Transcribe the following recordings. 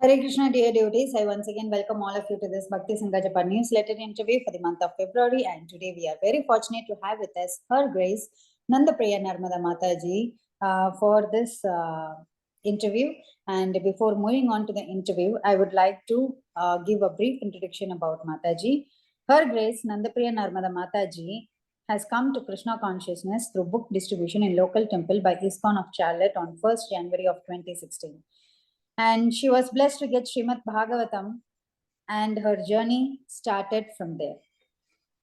Hare Krishna, dear devotees. I once again welcome all of you to this Bhakti Sanga Japan newsletter interview for the month of February. And today we are very fortunate to have with us Her Grace Nandapriya Narmada Mataji for this interview. And before moving on to the interview, I would like to give a brief introduction about Mataji. Her Grace Nandapriya Narmada Mataji has come to Krishna consciousness through book distribution in local temple by ISKCON of Charlotte on 1st January of 2016. And she was blessed to get Srimad Bhagavatam, and her journey started from there.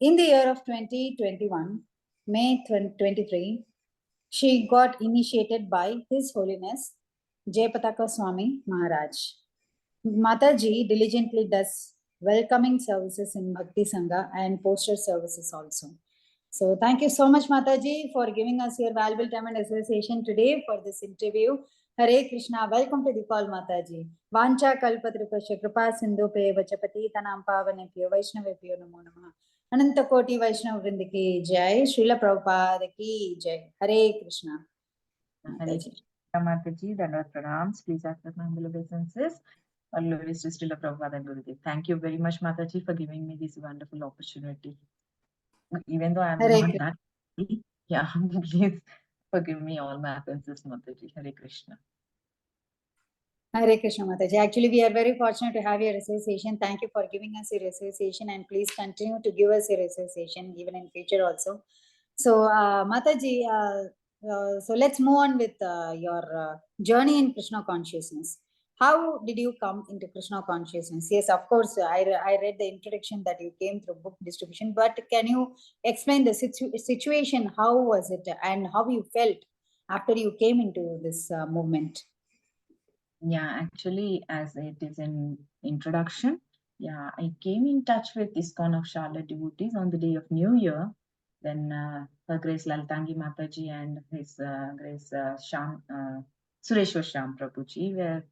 In the year of 2021, May 23, she got initiated by His Holiness Jayapataka Swami Maharaj. Mataji diligently does welcoming services in Bhakti Sanga and poster services also. So thank you so much, Mataji, for giving us your valuable time and association today for this interview. Hare Krishna, welcome to the call, Mataji. Vancha kalpatrupasya kripa sindhu pe vachapati tanam pavanebhyo vaishnavebhyo namo namah. Ananta Koti Vaishnav Vrinda ki jai, Srila Prabhupada ki jai. Hare Krishna. Hare Krishna, Mataji, Dandavad Pranams. Please accept my humble obeisances. All glories to Srila Prabhupada and Gurudev. Thank you very much, Mataji, for giving me this wonderful opportunity. Even though I am not that happy, yeah, please forgive me all my offenses, Mataji. Hare Krishna. Hare Krishna, Mataji. Actually, we are very fortunate to have your association. Thank you for giving us your association, and please continue to give us your association even in future also. So, Mataji, so let's move on with your journey in Krishna consciousness. How did you come into Krishna consciousness? Yes, of course, I read the introduction that you came through book distribution, but can you explain the situation? How was it and how you felt after you came into this movement? Yeah, actually, as it is an introduction, yeah, I came in touch with ISKCON of Charlotte devotees on the day of New Year. Then Her Grace Lalitangi Mataji and His Grace Sureshwar Sham Prabhuji were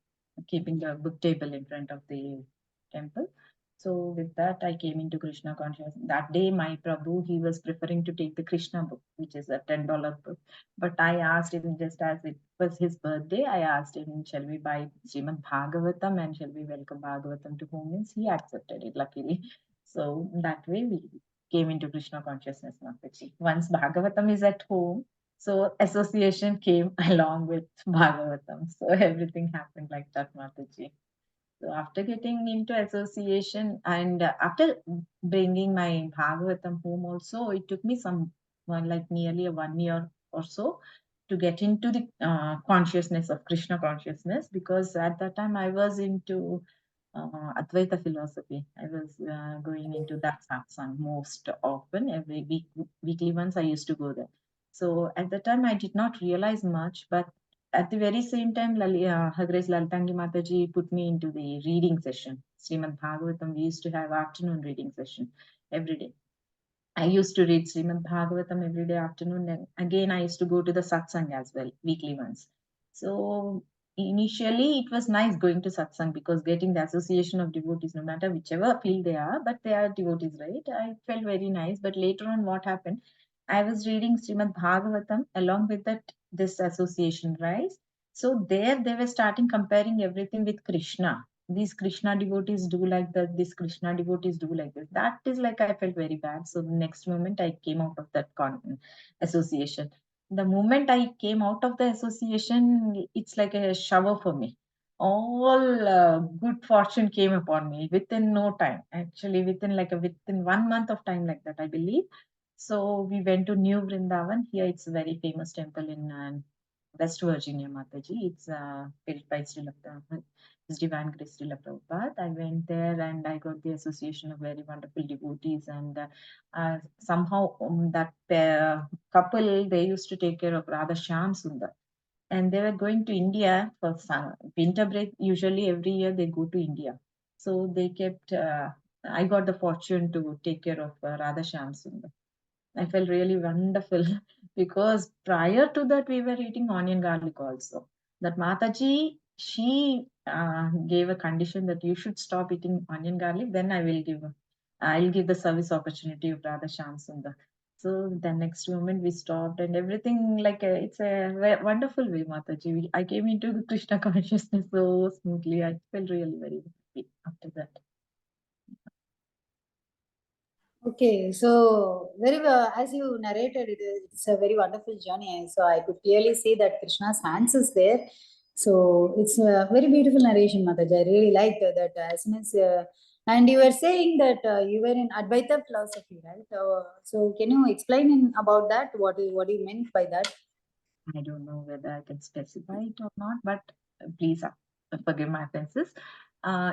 keeping the book table in front of the temple. So with that, I came into Krishna consciousness. That day, my Prabhu, he was preferring to take the Krishna book, which is a $10 book. But I asked him, just as it was his birthday, I asked him, shall we buy Srimad Bhagavatam and shall we welcome Bhagavatam to home? Means he accepted it, luckily. So that way we came into Krishna consciousness, Mataji. Once Bhagavatam is at home, so association came along with Bhagavatam. So everything happened like that, Mataji. So after getting into association and after bringing my Bhagavatam home also, it took me like nearly 1 year or so to get into the consciousness of Krishna consciousness, because at that time I was into Advaita philosophy. I was going into that satsang most often. Every weekly once I used to go there. So at the time I did not realize much, but at the very same time, Her Grace Lalitangi Mataji put me into the reading session. Srimad Bhagavatam, we used to have afternoon reading session every day. I used to read Srimad Bhagavatam every day afternoon. And again, I used to go to the satsang as well, weekly once. So initially, it was nice going to satsang because getting the association of devotees, no matter whichever field they are, but they are devotees, right? I felt very nice. But later on, what happened? I was reading Srimad Bhagavatam along with that this association rise. So there they were starting comparing everything with Krishna. These Krishna devotees do like that, this Krishna devotees do like this. That is like I felt very bad. So the next moment I came out of that association. The moment I came out of the association, it's like a shower for me. All good fortune came upon me within no time. Actually, within 1 month of time, like that, I believe. So we went to New Vrindavan. Here it's a very famous temple in West Virginia, Mataji. It's built by His Divine Grace Srila Prabhupada. I went there and I got the association of very wonderful devotees. And somehow that couple, they used to take care of Radha Shyam Sundar. And they were going to India for winter break. Usually every year they go to India. So they kept, I got the fortune to take care of Radha Shyam Sundar. I felt really wonderful because prior to that, we were eating onion garlic also. That Mataji, she gave a condition that you should stop eating onion garlic. Then I'll give the service opportunity of Radha Shyam Sundar. So the next moment we stopped and everything it's a wonderful way, Mataji. I came into the Krishna consciousness so smoothly. I felt really very happy after that. Okay, so very well, as you narrated, it's a very wonderful journey. So I could clearly see that Krishna's hands is there. So it's a very beautiful narration, Mataji. I really liked that as soon as, and you were saying that you were in Advaita philosophy, right? So can you explain about that? What do you meant by that? I don't know whether I can specify it or not, but please forgive my offenses.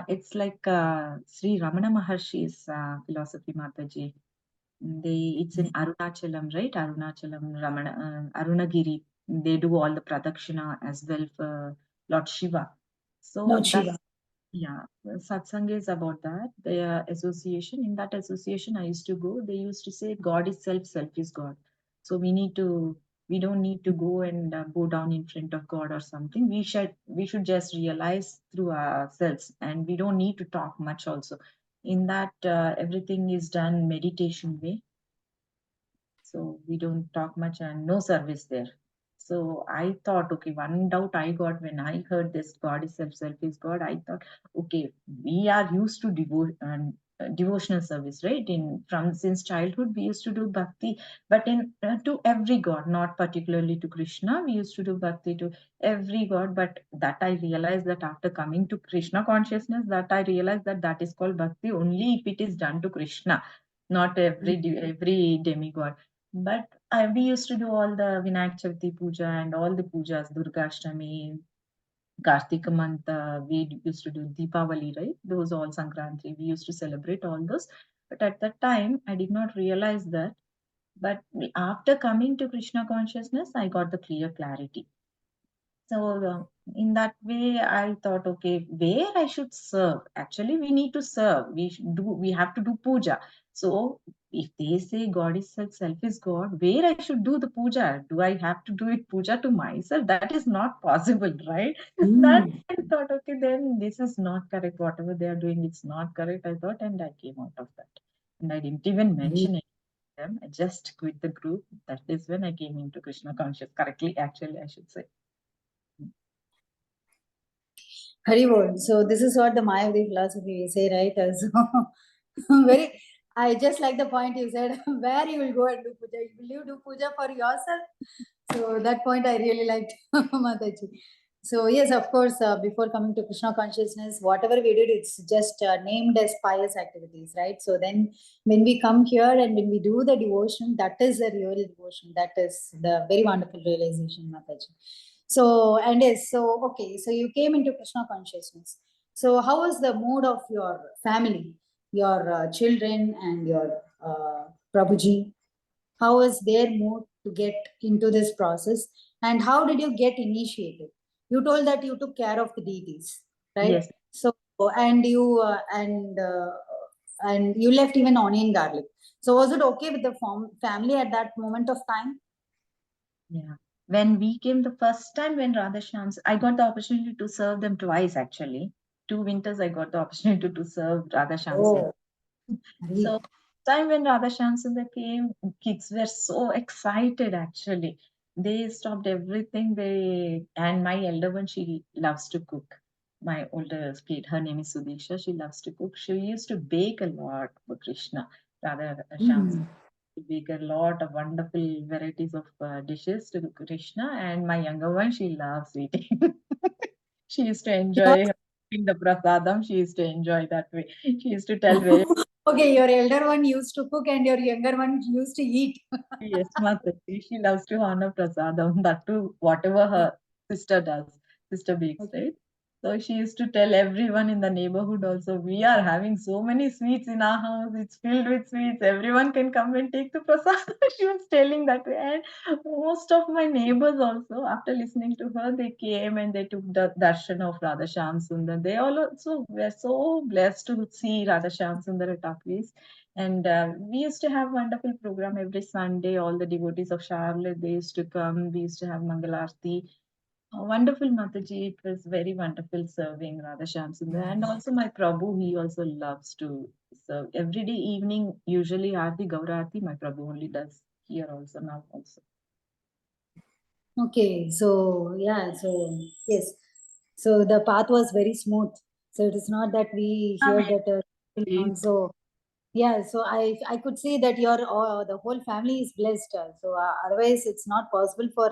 It's like Sri Ramana Maharshi's philosophy, Mataji. It's in Arunachalam, right? Arunachalam, Arunagiri. They do all the pradakshina as well for Lord Shiva. Lord So Shiva. that's yeah, satsang is about that. The association. In that association, I used to go. They used to say, "God is self, self is God." So we don't need to go and go down in front of God or something. We should just realize through ourselves, and we don't need to talk much. Also, in that everything is done meditation way, so we don't talk much and no service there. So I thought, okay, one doubt I got when I heard this God is self, self is God. I thought, okay, we are used to devotional service, right? In from since childhood, we used to do bhakti, but in to every God, not particularly to Krishna. We used to do bhakti to every God, but that I realized that after coming to Krishna consciousness, that I realized that that is called bhakti only if it is done to Krishna, not every demigod. But we used to do all the Vinayak Chavati puja and all the pujas, Durga Ashtami, Kartika month, we used to do Deepavali, right? Those all Sankranti. We used to celebrate all those. But at that time, I did not realize that. But after coming to Krishna consciousness, I got the clear clarity. So in that way, I thought, okay, where I should serve. Actually, we need to serve. We have to do puja. So if they say God is self, self is God, where I should do the puja? Do I have to do it puja to myself? That is not possible, right? That Mm. I thought, okay, then this is not correct. Whatever they are doing, it's not correct. I thought, and I came out of that. And I didn't even mention it to them. I just quit the group. That is when I came into Krishna conscious correctly, actually, I should say. Haribol. So this is what the Mayavadi philosophy we say, right? So very, I just like the point you said, where you will go and do puja. Will you do puja for yourself? So that point I really liked, Mataji. So yes, of course, before coming to Krishna consciousness, whatever we did, it's just named as pious activities, right? So then when we come here and when we do the devotion, that is the real devotion. That is the very wonderful realization, Mataji. So, and yes, so okay, so you came into Krishna consciousness. So how was the mood of your family, your children and your Prabhuji? How was their mood to get into this process, and how did you get initiated? You told that you took care of the deities, right? Yes. So and you and you left even onion garlic. So was it okay with the family at that moment of time? Yeah. When we came the first time when Radhashyams, I got the opportunity to serve them twice actually. 2 winters I got the opportunity to serve Radhashyams. Oh, So Hari. time when Radhashyams came, kids were so excited actually. They stopped everything. And my elder one, she loves to cook. My older kid, her name is Sudisha. She loves to cook. She used to bake a lot for Krishna. Radhashyams Hmm. bake a lot of wonderful varieties of dishes to Krishna, and my younger one, she loves eating. She used to enjoy eating the prasadam. She used to enjoy that way. She used to tell very Okay, your elder one used to cook and your younger one used to eat. yes, Mataji. She loves to honor prasadam. That too, whatever her sister does, sister bakes, Okay. right? So she used to tell everyone in the neighborhood also, we are having so many sweets in our house. It's filled with sweets. Everyone can come and take the prasad. She was telling that way. And most of my neighbors also, after listening to her, they came and they took the darshan of Radha Shyam Sundar. They all also were so blessed to see Radha Shyam Sundar at our place. And we used to have wonderful program every Sunday. All the devotees of Charlotte, they used to come. We used to have Mangalarti. Wonderful Mataji. It was very wonderful serving Radha Shamsundar. And also my Prabhu, he also loves to serve. Every day evening, usually Aarti, Gaura Aarti, my Prabhu only does. here also, now also. Okay, so yeah, so yes, so the path was very smooth. So it is not that we heard that. So yeah, so I could see that your the whole family is blessed. So otherwise, it's not possible for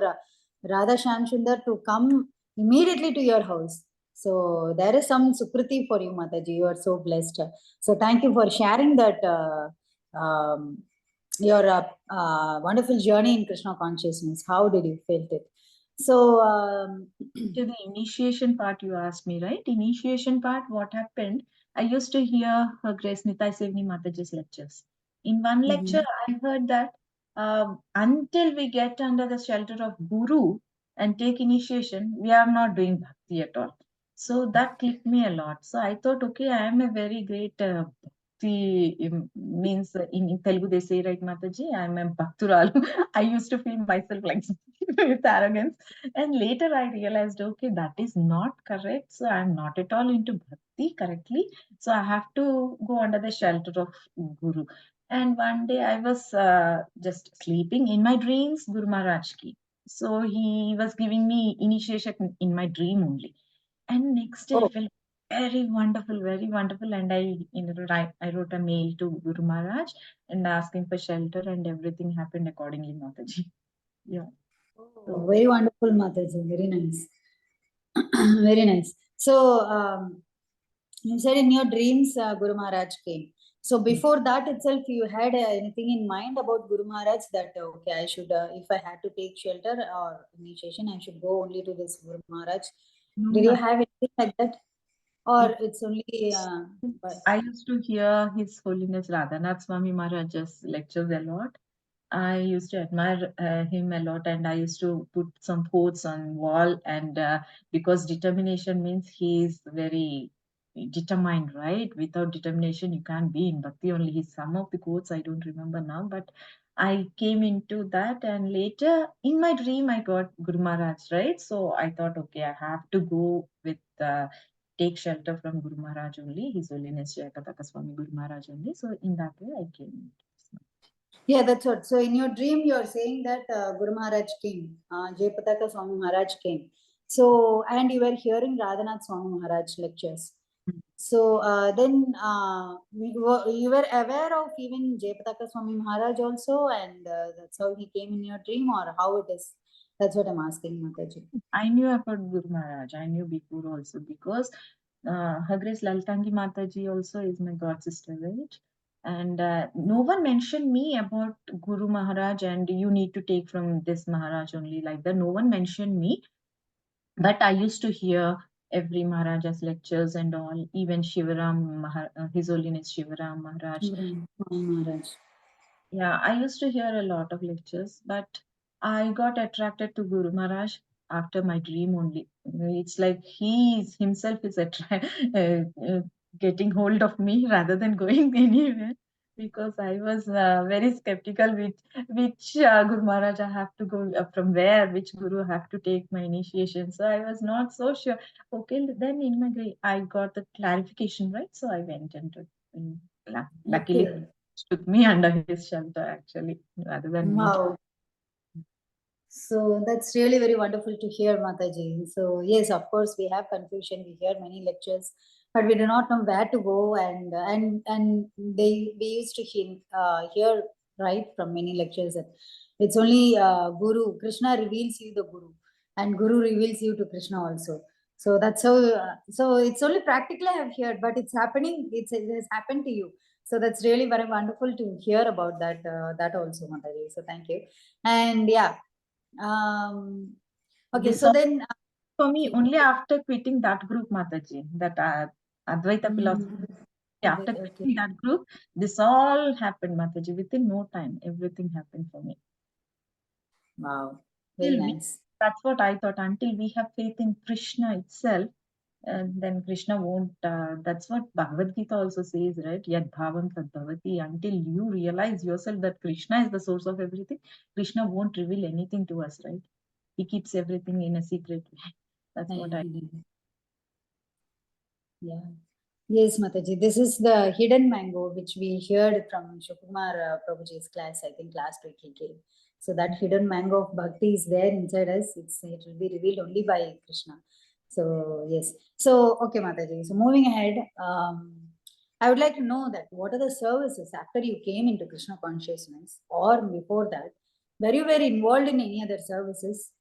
Radha Shyam Sundar to come immediately to your house. So there is some sukriti for you, Mataji. You are so blessed. So thank you for sharing that. Your wonderful journey in Krishna consciousness. How did you felt it? So To the initiation part, you asked me, right? Initiation part, what happened? I used to hear Her Grace Nitai Sevni Mataji's lectures. In one lecture, I heard that until we get under the shelter of Guru and take initiation, we are not doing bhakti at all. So that clicked me a lot. So I thought, okay, I am a very great bhakti, means in Telugu they say, right, Mataji, I am a bhakturalu. I used to feel myself like with arrogance. And later I realized, okay, that is not correct. So I'm not at all into bhakti correctly. So I have to go under the shelter of Guru. And one day I was just sleeping in my dreams, Guru Maharaj ki. So he was giving me initiation in my dream only. And next day I felt very wonderful. And I wrote a mail to Guru Maharaj and asking for shelter, and everything happened accordingly, Mataji. Yeah. oh, very wonderful, Mataji. Very nice. Very nice. So, you said in your dreams, Guru Maharaj came. So, before that itself, you had anything in mind about Guru Maharaj that, okay, I should, if I had to take shelter or initiation, I should go only to this Guru Maharaj. No, Did you nothing. have anything like that? Or It it's only. I used to hear His Holiness Radhanath Swami Maharaj's lectures a lot. I used to admire him a lot, and I used to put some quotes on wall. And because determination means he is very determined, right? Without determination, you can't be in bhakti. Only his some of the quotes I don't remember now, but I came into that, and later in my dream I got Guru Maharaj, right? So I thought, okay, I have to go with. Take shelter from Guru Maharaj only, His Holiness Jayapataka Swami Guru Maharaj only. So in that way, I came. Yeah, that's what. So in your dream, you're saying that Guru Maharaj came, Jayapataka Swami Maharaj came. So, and you were hearing Radhanath Swami Maharaj lectures. So then you were aware of even Jayapataka Swami Maharaj also, and that's how he came in your dream, or how it is? That's what I'm asking, Mataji. I knew about Guru Maharaj. I knew before also, because Her Grace Laltangi Mataji also is my god sister, right? And no one mentioned me about Guru Maharaj and you need to take from this Maharaj only, like that. No one mentioned me, but I used to hear every Maharaja's lectures and all, even His Holiness Shivaram Maharaj. Swami Maharaj. Yeah, I used to hear a lot of lectures, but I got attracted to Guru Maharaj after my dream only. It's like himself is getting hold of me rather than going anywhere, because I was very skeptical which Guru Maharaj I have to go from where, which Guru I have to take my initiation. So I was not so sure. Okay, then in my I got the clarification, right? So I went into. Luckily, Okay. took me under his shelter actually, rather than me. Wow. So that's really very wonderful to hear, Mataji. So yes, of course, we have confusion. We hear many lectures, but we do not know where to go. And we used to hear right from many lectures that it's only Guru Krishna reveals you the Guru, and Guru reveals you to Krishna also. So that's how. So it's only practically I have heard, but it's happening. It has happened to you. So that's really very wonderful to hear about that. That also, Mataji. So thank you. And yeah. Okay, This so all then for me only after quitting that group, Mataji, that Advaita philosophy. Yeah, after okay, quitting that group, this all happened, Mataji. Within no time, everything happened for me. wow, very nice. That's what I thought. Until we have faith in Krishna itself, then Krishna won't. That's what Bhagavad Gita also says, right? Yad bhavam tad bhavati. Until you realize yourself that Krishna is the source of everything, Krishna won't reveal anything to us, right? He keeps everything in a secret way. That's what I. Yeah. Yes, Mataji, this is the hidden mango which we heard from Shukumar Prabhuji's class, I think last week he gave. So that hidden mango of bhakti is there inside us. It will be revealed only by Krishna. So yes. So okay, Mataji. So moving ahead, I would like to know that what are the services after you came into Krishna consciousness or before that? Were you very involved in any other services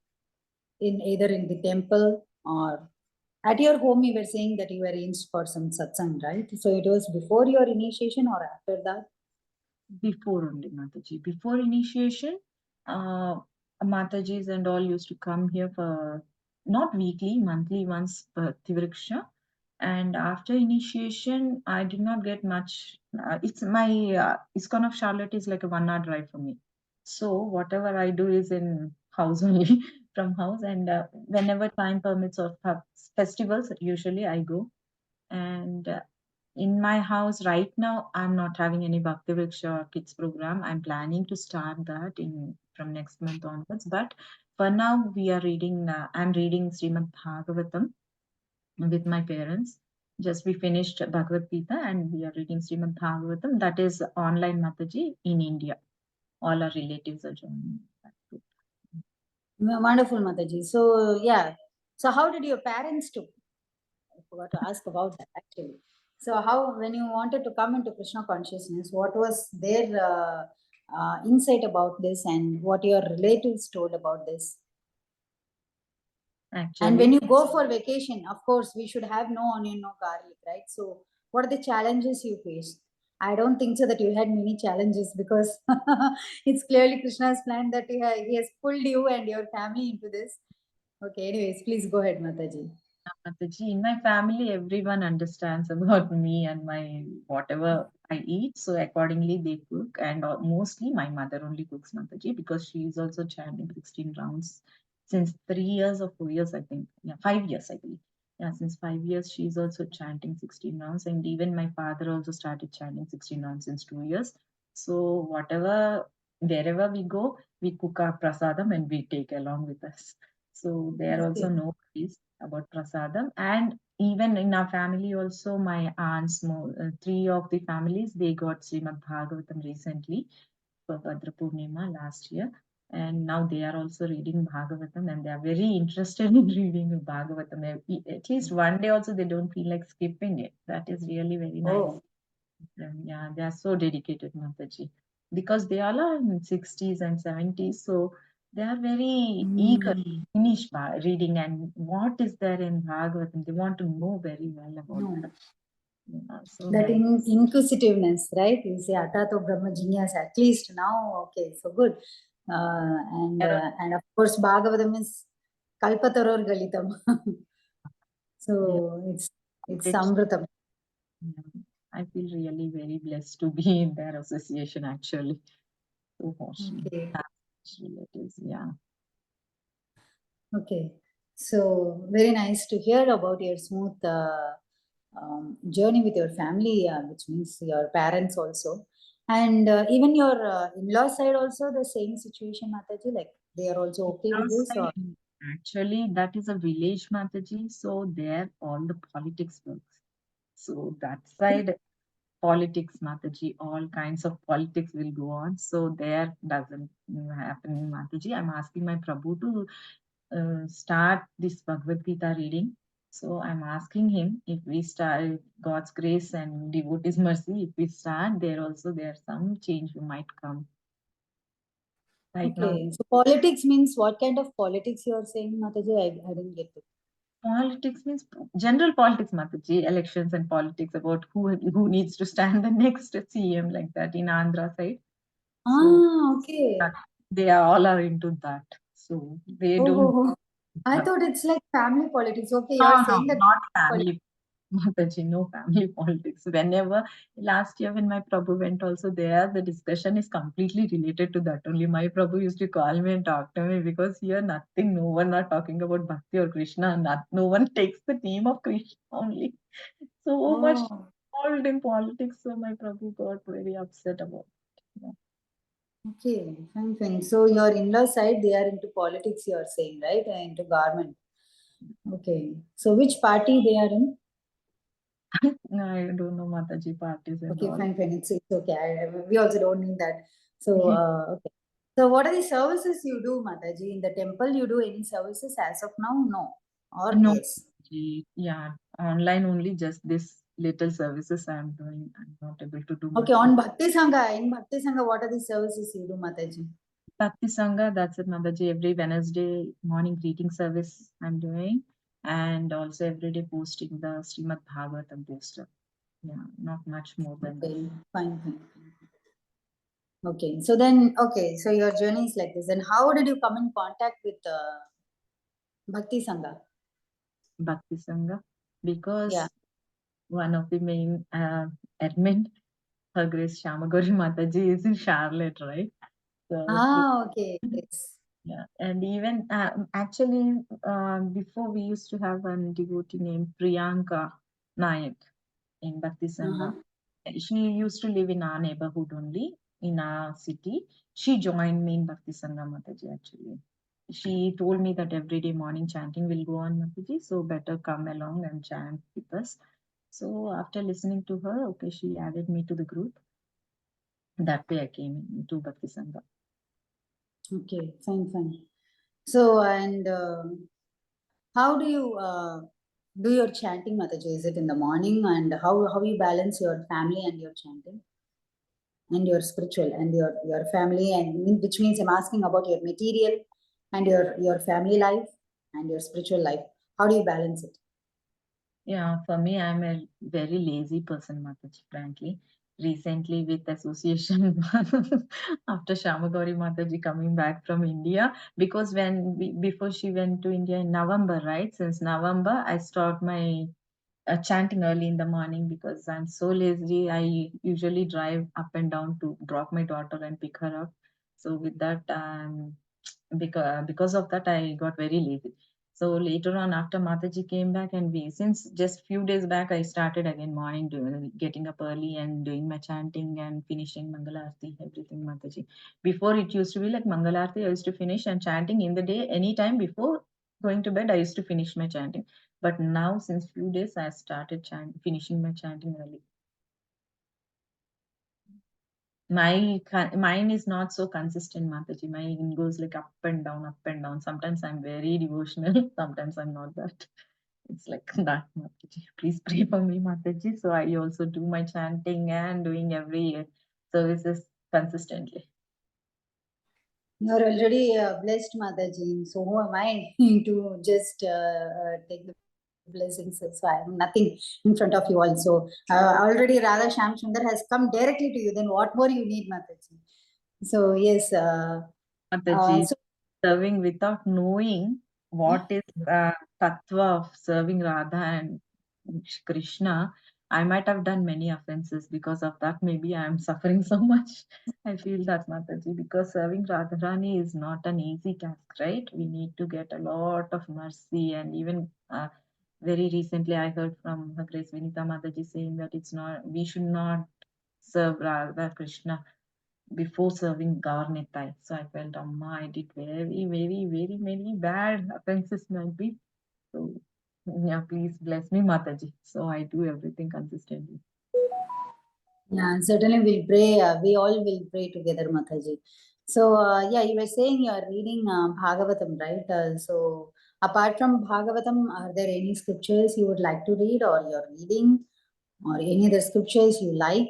in either in the temple or at your home? You were saying that you were arranged for some satsang, right? So it was before your initiation or after that? Before only, Mataji. Before initiation, Matajis and all used to come here for not weekly, monthly once Tivriksha. And after initiation, I did not get much. It's my ISKCON of Charlotte is like a 1 hour drive for me. So whatever I do is in house only, from house. And whenever time permits or festivals, usually I go. And in my house right now, I'm not having any Bhakti Vriksha kids program. I'm planning to start that in from next month onwards. But for now, we are reading. I'm reading Srimad Bhagavatam with my parents. Just we finished Bhagavad Gita and we are reading Srimad Bhagavatam. That is online Mataji in India. All our relatives are joining that group. Wonderful, Mataji. So yeah. So how did your parents do? I forgot to ask about that actually. So how, when you wanted to come into Krishna consciousness, what was their insight about this and what your relatives told about this? Actually, and when you go for vacation, of course, we should have no onion, no garlic, right? So what are the challenges you faced? I don't think so that you had many challenges because it's clearly Krishna's plan that he has pulled you and your family into this. Okay, anyways, please go ahead, Mataji. Mataji, in my family, everyone understands about me and my whatever I eat. So accordingly, they cook, and mostly my mother only cooks Mataji because she is also chanting 16 rounds since 3 years or 4 years, I think. Yeah, 5 years, I believe. Yeah, since 5 years, she is also chanting 16 rounds, and even my father also started chanting 16 rounds since 2 years. So whatever, wherever we go, we cook our prasadam and we take along with us. So there also Okay. no worries about prasadam. And even in our family also, my aunts, three of the families, they got Srimad Bhagavatam recently for Bhadra Purnima last year. And now they are also reading Bhagavatam and they are very interested in reading Bhagavatam. At least one day also they don't feel like skipping it. That is really very nice. Oh, Yeah, they are so dedicated, Mataji, because they all are in 60s and 70s. So they are very eager to finish reading and what is there in Bhagavatam. They want to know very well about no. that. Yeah, so That nice. inquisitiveness, right? You say Atato Brahma Jinyas, at least now, okay, so good. And of course, Bhagavatam is Kalpataror Galitam. Yeah, So it's it's, Samritam. yeah, I feel really very blessed to be in their association actually. So fortunate. Okay. Relatives, yeah. Okay. So very nice to hear about your smooth journey with your family, which means your parents also. And even your in-law side also the same situation, Mataji, like they are also okay with Last this or? side, actually, that is a village Mataji, so there all the politics works. So that side, politics, Mataji, all kinds of politics will go on. So there doesn't happen, Mataji. I'm asking my Prabhu to start this Bhagavad Gita reading. So I'm asking him if we start God's grace and devotee's mercy, if we start there also, there's some change might come. Right now, Okay. So politics means what kind of politics you are saying, Mataji? I didn't get it. politics means general politics, Mataji, elections and politics about who needs to stand the next CM like that in Andhra side. So Okay. they are all are into that. So they don't. Oh, I thought it's like family politics. Okay, No, you're no, saying that not politics. family. Mataji, no family politics. Whenever last year when my Prabhu went also there, the discussion is completely related to that. Only my Prabhu used to call me and talk to me because here nothing, no one are talking about Bhakti or Krishna. No one takes the name of Krishna only. So much Oh, involved in politics. So my Prabhu got very upset about it. Yeah. okay, fine, fine. So your in-law side, they are into politics, you are saying, right? Into government. Okay. So which party they are in? No, I don't know Mataji parties and Okay, all. fine. It's okay. We also don't need that. So, okay. So, what are the services you do, Mataji? In the temple, you do any services as of now? No. Or No, yes? yeah, online only, just this little services I'm doing. I'm not able to do Okay, much. on Bhakti Sangha, in Bhakti Sangha, what are the services you do, Mataji? Bhakti Sanga, that's it, Mataji. Every Wednesday morning greeting service I'm doing, and also every day posting the Srimad Bhagavatam poster. Yeah, not much more than that. Okay, fine. Okay, so then, okay, so your journey is like this. And how did you come in contact with Bhakti Sangha? Bhakti Sanga, Yeah. because one of the main admin, Her Grace Shamagori Mataji, is in Charlotte, right? So Okay, yes. yeah, and even actually, before we used to have a devotee named Priyanka Nayak in Bhakti Uh-huh. Sangha. She used to live in our neighborhood only, in our city. She joined me in Bhakti Sangha, Mataji, actually. She told me that every day morning chanting will go on, Mataji, so better come along and chant with us. So after listening to her, okay, she added me to the group. That way I came into Bhakti Sangha. Okay, fine. So, and how do you do your chanting, Mataji? Is it in the morning? And how you balance your family and your chanting and your spiritual and your family, and which means I'm asking about your material and your family life and your spiritual life. How do you balance it? Yeah, for me, I'm a very lazy person, Mataji, frankly. Recently, with association after Shamagori Mataji coming back from India, because before she went to India in November, right? Since November, I start my chanting early in the morning because I'm so lazy. I usually drive up and down to drop my daughter and pick her up. So with that, because of that, I got very lazy. So later on, after Mataji came back, and since just few days back, I started again morning getting up early and doing my chanting and finishing Mangalarti, everything Mataji. Before it used to be like Mangalarti, I used to finish and chanting in the day, anytime before going to bed, I used to finish my chanting. But now, since few days, I started finishing my chanting early. Mine is not so consistent, Mataji. Mine goes like up and down, up and down. Sometimes I'm very devotional, sometimes I'm not that. It's like that, Mataji. Please pray for me, Mataji. So I also do my chanting and doing every services consistently. You're already blessed, Mataji. So who am I to just take the blessings? So I'm nothing in front of you also. Already Radha Sham Sundar has come directly to you. Then what more you need, Mataji? So yes. Mataji, So serving without knowing what is tattva of serving Radha and Krishna, I might have done many offenses. Because of that, maybe I am suffering so much. I feel that, Mataji, because serving Radharani is not an easy task, right? We need to get a lot of mercy, and even very recently I heard from Her Grace Vinita Mataji saying that we should not serve Radha Krishna before serving Garnetai. So I felt, Amma, I did very many bad offenses might be. So yeah, please bless me, Mataji. So I do everything consistently. yeah, certainly we'll pray. We all will pray together, Mataji. So yeah, you were saying you are reading Bhagavatam, right? So apart from Bhagavatam, are there any scriptures you would like to read, or you're reading, or any other scriptures you like?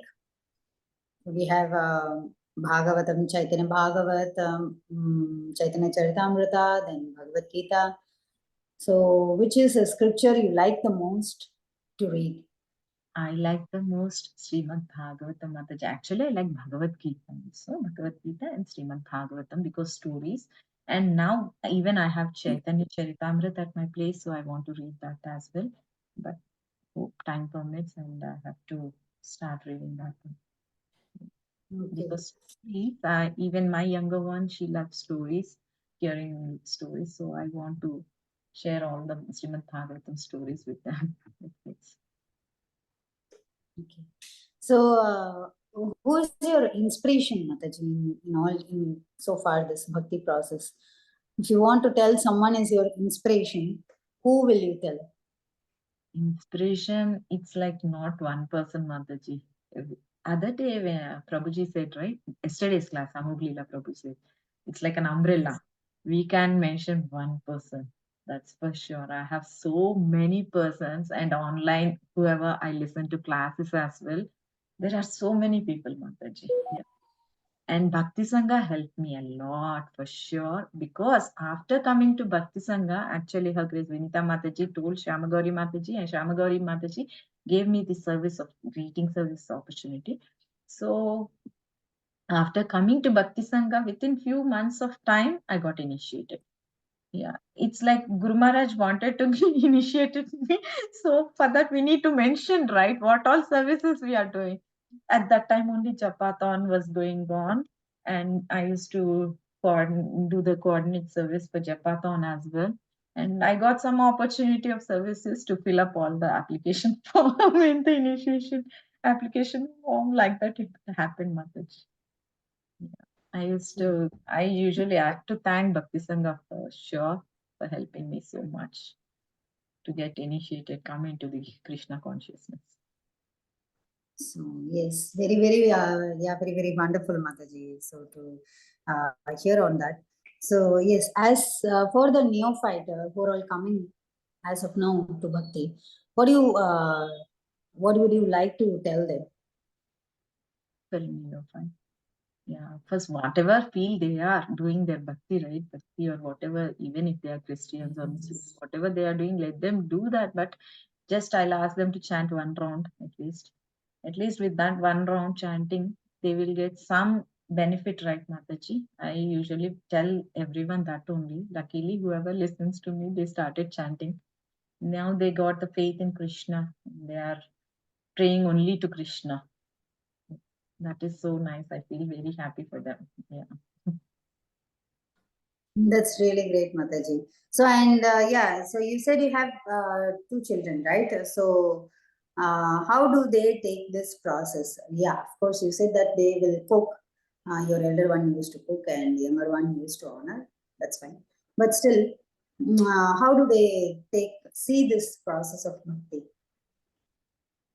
We have Bhagavatam, Chaitanya Bhagavat, Chaitanya Charitamrita, then Bhagavad Gita. So which is a scripture you like the most to read? I like the most Srimad Bhagavatam, Mataji. Actually, I like Bhagavad Gita also, Bhagavad Gita and Srimad Bhagavatam, because stories. And now even I have Chaitanya Charitamrita at my place, so I want to read that as well. But hope time permits and I have to start reading that one. Okay. Because stories, even my younger one, she loves stories, hearing stories. So I want to share all the Srimad Bhagavatam stories with them. Okay. So, who is your inspiration, Mataji, in so far this bhakti process? If you want to tell someone is your inspiration, who will you tell? Inspiration, it's like not one person, Mataji. Other day, when Prabhuji said, right? Yesterday's class, Amoglila Prabhu said, it's like an umbrella. We can mention one person. That's for sure. I have so many persons, and online, whoever I listen to classes as well. There are so many people, Mataji. Yeah. And Bhakti Sanga helped me a lot for sure, because after coming to Bhakti Sanga, actually Her Grace Vinita Mataji told Shamagauri Mataji, and Shamagauri Mataji gave me the service of greeting service opportunity. So after coming to Bhakti Sanga, within few months of time, I got initiated. Yeah, it's like Guru Maharaj wanted to initiated me. So for that, we need to mention, right, what all services we are doing. At that time, only Japathon was going on, and I used to do the coordinate service for Japathon as well. And I got some opportunity of services to fill up all the application form in the initiation application form. Like that, it happened, Mataji. I usually have to thank Bhakti Sangha for sure for helping me so much to get initiated, come into the Krishna consciousness. So yes, very, very wonderful, Mataji. So to hear on that. So yes, as for the neophyte who are all coming as of now to Bhakti, what would you like to tell them? Very neophyte. Yeah, first, whatever field they are doing their bhakti, right? Bhakti or whatever, even if they are Christians or Muslims, whatever they are doing, let them do that. But just I'll ask them to chant one round at least. At least with that one round chanting, they will get some benefit, right, Mataji? I usually tell everyone that only. Luckily, whoever listens to me, they started chanting. Now they got the faith in Krishna. They are praying only to Krishna. That is so nice. I feel very happy for them. Yeah. That's really great, Mataji. So and yeah, so you said you have two children, right? So how do they take this process? Yeah, of course, you said that they will cook. Your elder one used to cook, and the younger one used to honor. That's fine. But still, how do they see this process of bhakti?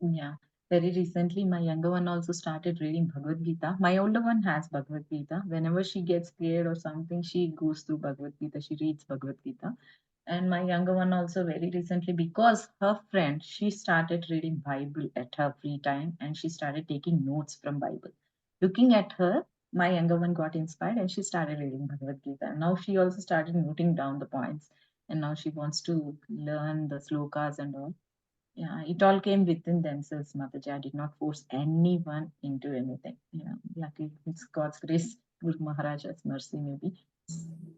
Yeah. Very recently, my younger one also started reading Bhagavad Gita. My older one has Bhagavad Gita. Whenever she gets scared or something, she goes through Bhagavad Gita. She reads Bhagavad Gita. And my younger one also very recently, because her friend, she started reading Bible at her free time, and she started taking notes from Bible. Looking at her, my younger one got inspired and she started reading Bhagavad Gita. And now she also started noting down the points. And now she wants to learn the slokas and all. Yeah, it all came within themselves, Mataji. I did not force anyone into anything. Yeah, luckily it's God's grace, Guru Maharaja's mercy, maybe.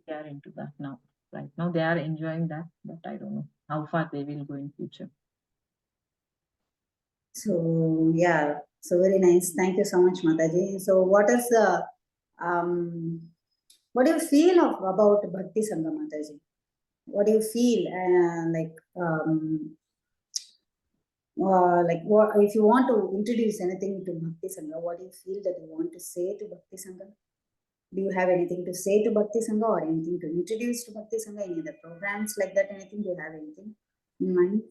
They are into that now. Right now they are enjoying that, but I don't know how far they will go in future. So yeah, so very nice. Thank you so much, Mataji. So um, what do you feel about Bhakti Sangha, Mataji? What do you feel? Like what if you want to introduce anything to Bhakti Sangha? What do you feel that you want to say to Bhakti Sangha? Do you have anything to say to Bhakti Sangha or anything to introduce to Bhakti Sangha? Any other programs like that? Anything? Do you have anything in mind?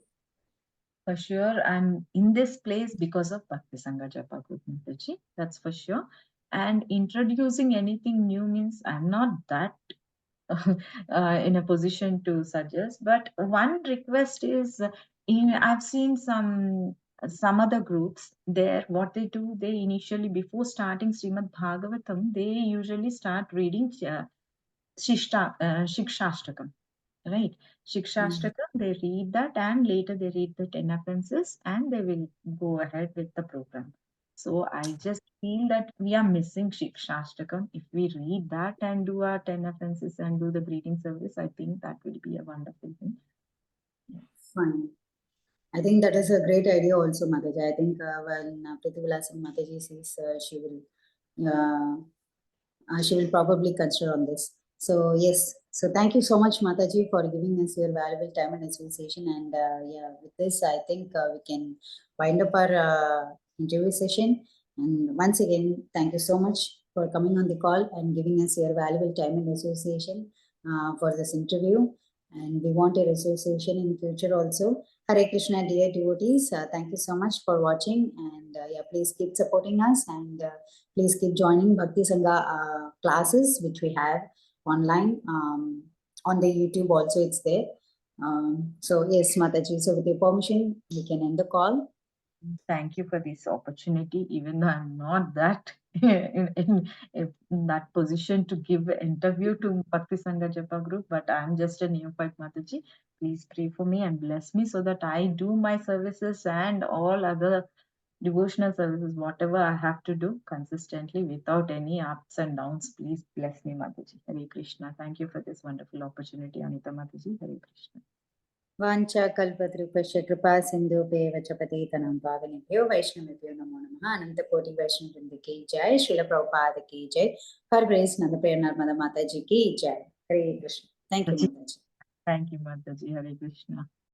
For sure, I'm in this place because of Bhakti Sangha Japa Group, Mataji. That's for sure. And introducing anything new means I'm not that in a position to suggest. But one request is, I've seen some other groups there. What they do, they initially before starting Srimad Bhagavatam, they usually start reading Shikshashtakam. Right, Shikshashtakam, they read that and later they read the 10 offenses and they will go ahead with the program. So I just feel that we are missing Shikshashtakam. If we read that and do our 10 offenses and do the greeting service, I think that will be a wonderful thing. Fine. I think that is a great idea also, Mataji. I think when Prithvilasan Mataji sees, she will probably consider on this. So yes, so thank you so much, Mataji, for giving us your valuable time and association. And yeah, with this, I think we can wind up our interview session. And once again, thank you so much for coming on the call and giving us your valuable time and association for this interview. And we want your association in future also. Hare Krishna, dear devotees. Thank you so much for watching, and yeah, please keep supporting us, and please keep joining Bhakti Sanga classes, which we have online on the YouTube. Also, it's there. So yes, Mataji. So with your permission, we can end the call. Thank you for this opportunity, even though I'm not that in that position to give an interview to Bhakti Sanga Japa group, but I'm just a neophyte, Mataji. Please pray for me and bless me so that I do my services and all other devotional services, whatever I have to do consistently without any ups and downs. Please bless me, Mataji. Hare Krishna. Thank you for this wonderful opportunity, Anita Mataji. Hare Krishna. Vancha kalpatrupasya kripa sindhubheva च पतितनं पावनेभ्यो वैष्णवेभ्यो नमो नमः अनंत कोटि वैष्णव वृंद की जय श्रील प्रभुपाद की जय हर ग्रेस नंदप्रिय नर्मदा माता जी की जय हरे Krishna. Thank you, Mataji. Thank you, Mataji. Hare Krishna.